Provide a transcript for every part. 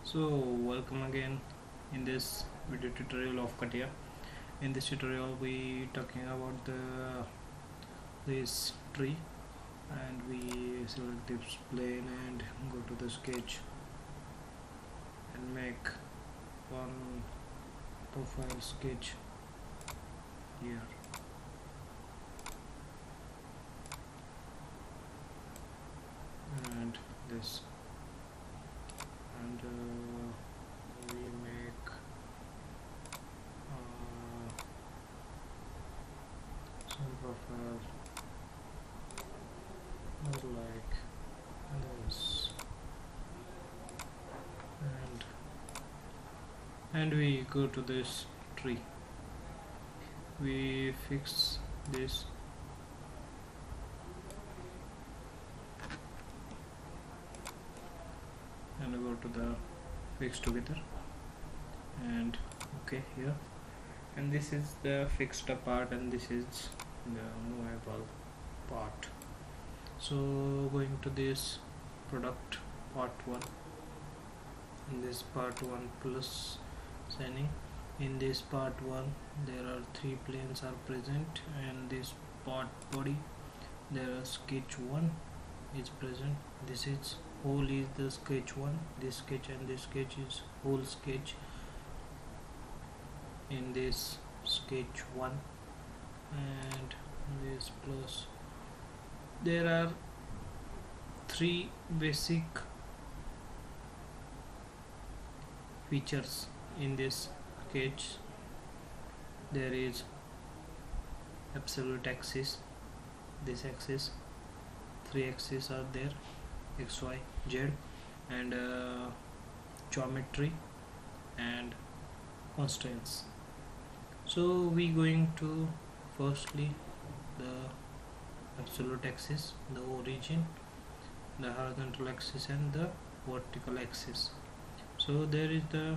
So welcome again in this video tutorial of CATIA. In this tutorial we talking about this tree, and we select this plane and go to the sketch and make one profile sketch here. And this, and we make some profile like this, and we go to this tree, we fix this and go to the fix together and okay here, and this is the fixed part and this is the movable part. So going to this product part 1, in this part 1 plus signing, in this part 1 there are 3 planes are present, and this part body there are sketch 1 is present. This is whole is the sketch 1, this sketch and this sketch is whole sketch in this sketch 1, and this plus there are 3 basic features in this sketch. There is absolute axis, this axis, 3 axes are there, x, y, z, and geometry and constraints. So we going to firstly the absolute axis, the origin, the horizontal axis and the vertical axis. So there is the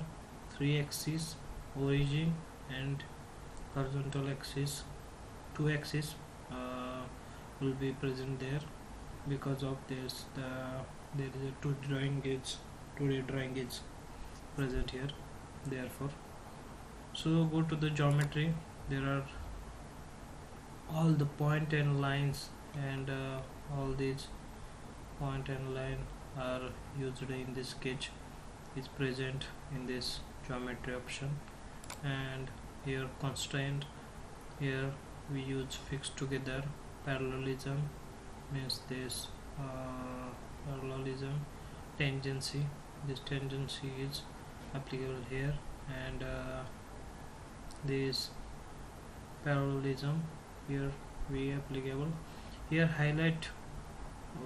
3 axes, origin and horizontal axis, 2 axes will be present there. Because of this there is a 2D drawing is present here, therefore. So go to the geometry, there are all the point and lines, and all these point and line are used in this sketch is present in this geometry option. And here constraint, here we use fixed together, parallelism means this parallelism, tangency, this tangency is applicable here, and this parallelism here we applicable here, highlight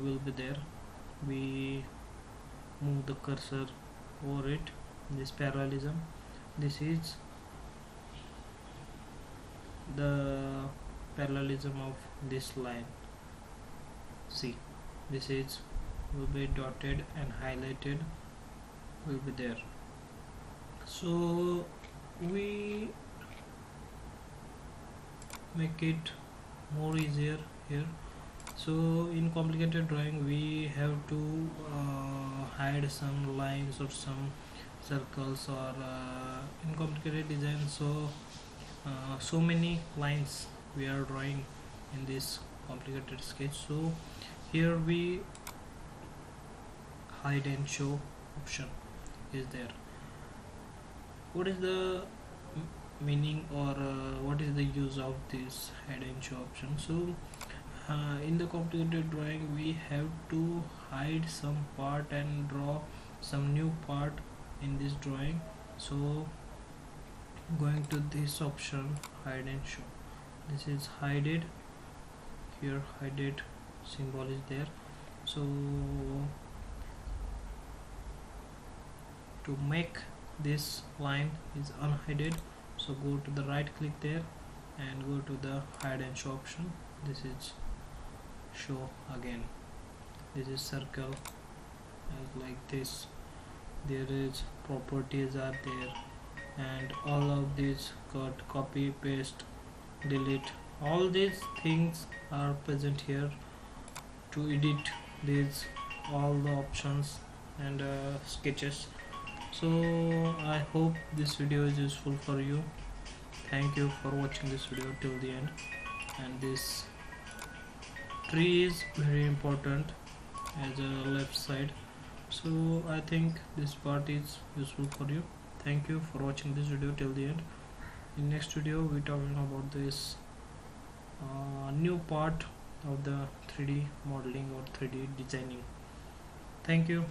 will be there, we move the cursor over it, this parallelism, this is the parallelism of this line, see this is will be dotted and highlighted will be there. So we make it more easier here. So in complicated drawing we have to hide some lines or some circles, or in complicated design so many lines we are drawing in this complicated sketch. So here we hide and show option is there. What is the meaning, or what is the use of this hide and show option? So in the complicated drawing we have to hide some part and draw some new part in this drawing. So going to this option, hide and show, this is hided, here hided symbol is there. So to make this line is unhided, so go to the right click there and go to the hide and show option, this is show again, this is circle as like this, there is properties are there, and all of these cut, copy, paste, delete, all these things are present here. To edit these all the options and sketches, So I hope this video is useful for you. Thank you for watching this video till the end. And this tree is very important as a left side, so I think this part is useful for you. Thank you for watching this video till the end. In next video we talking about this new part of the 3D modeling or 3D designing. Thank you.